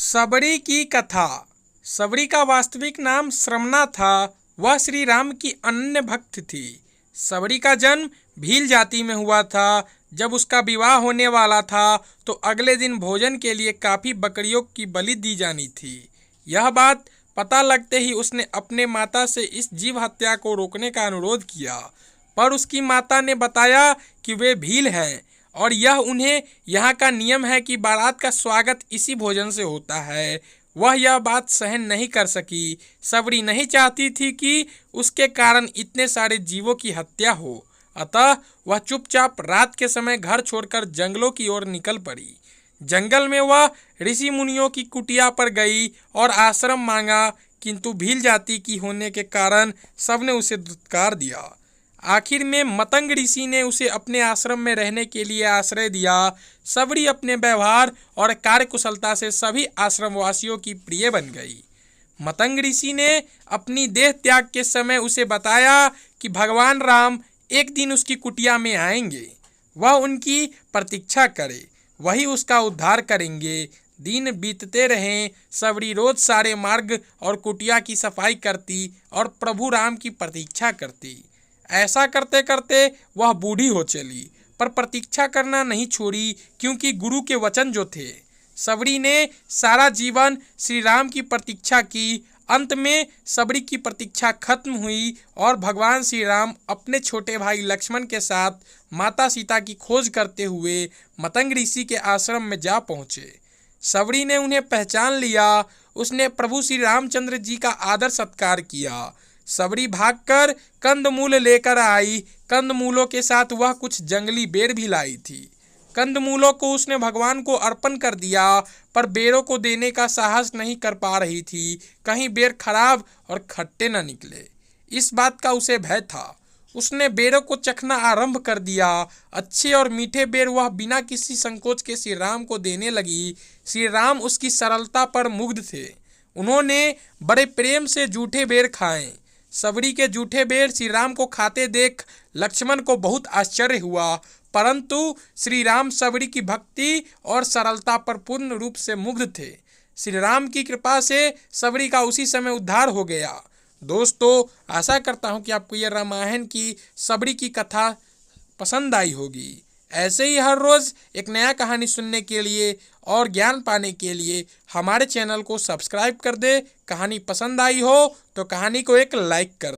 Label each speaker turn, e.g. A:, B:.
A: सबरी की कथा। सबरी का वास्तविक नाम श्रमना था। वह श्री राम की अनन्य भक्त थी। सबरी का जन्म भील जाति में हुआ था। जब उसका विवाह होने वाला था तो अगले दिन भोजन के लिए काफी बकरियों की बलि दी जानी थी। यह बात पता लगते ही उसने अपने माता से इस जीव हत्या को रोकने का अनुरोध किया, पर उसकी माता ने बताया कि वे भील हैं और यह उन्हें यहाँ का नियम है कि बारात का स्वागत इसी भोजन से होता है। वह यह बात सहन नहीं कर सकी। सबरी नहीं चाहती थी कि उसके कारण इतने सारे जीवों की हत्या हो, अतः वह चुपचाप रात के समय घर छोड़कर जंगलों की ओर निकल पड़ी। जंगल में वह ऋषि मुनियों की कुटिया पर गई और आश्रम मांगा, किंतु भील जाति की होने के कारण सबने उसे धुतकार दिया। आखिर में मतंग ऋषि ने उसे अपने आश्रम में रहने के लिए आश्रय दिया। सबरी अपने व्यवहार और कार्यकुशलता से सभी आश्रमवासियों की प्रिय बन गई। मतंग ऋषि ने अपनी देह त्याग के समय उसे बताया कि भगवान राम एक दिन उसकी कुटिया में आएंगे। वह उनकी प्रतीक्षा करे, वही उसका उद्धार करेंगे। दिन बीतते रहें। सबरी रोज सारे मार्ग और कुटिया की सफाई करती और प्रभु राम की प्रतीक्षा करती। ऐसा करते करते वह बूढ़ी हो चली, पर प्रतीक्षा करना नहीं छोड़ी, क्योंकि गुरु के वचन जो थे। सबरी ने सारा जीवन श्री राम की प्रतीक्षा की। अंत में सबरी की प्रतीक्षा खत्म हुई और भगवान श्री राम अपने छोटे भाई लक्ष्मण के साथ माता सीता की खोज करते हुए मतंग ऋषि के आश्रम में जा पहुँचे। सबरी ने उन्हें पहचान लिया। उसने प्रभु श्री रामचंद्र जी का आदर सत्कार किया। सबरी भागकर कंदमूल लेकर आई। कंदमूलों के साथ वह कुछ जंगली बेर भी लाई थी। कंदमूलों को उसने भगवान को अर्पण कर दिया, पर बेरों को देने का साहस नहीं कर पा रही थी, कहीं बेर खराब और खट्टे न निकले। इस बात का उसे भय था। उसने बेरों को चखना आरंभ कर दिया। अच्छे और मीठे बेर वह बिना किसी संकोच के श्री राम को देने लगी। श्री राम उसकी सरलता पर मुग्ध थे। उन्होंने बड़े प्रेम से जूठे बेर खाए। सबरी के जूठे बेर श्री राम को खाते देख लक्ष्मण को बहुत आश्चर्य हुआ, परंतु श्री राम सबरी की भक्ति और सरलता पर पूर्ण रूप से मुग्ध थे। श्री राम की कृपा से सबरी का उसी समय उद्धार हो गया। दोस्तों, आशा करता हूँ कि आपको यह रामायण की सबरी की कथा पसंद आई होगी। ऐसे ही हर रोज़ एक नया कहानी सुनने के लिए और ज्ञान पाने के लिए हमारे चैनल को सब्सक्राइब कर दे। कहानी पसंद आई हो तो कहानी को एक लाइक कर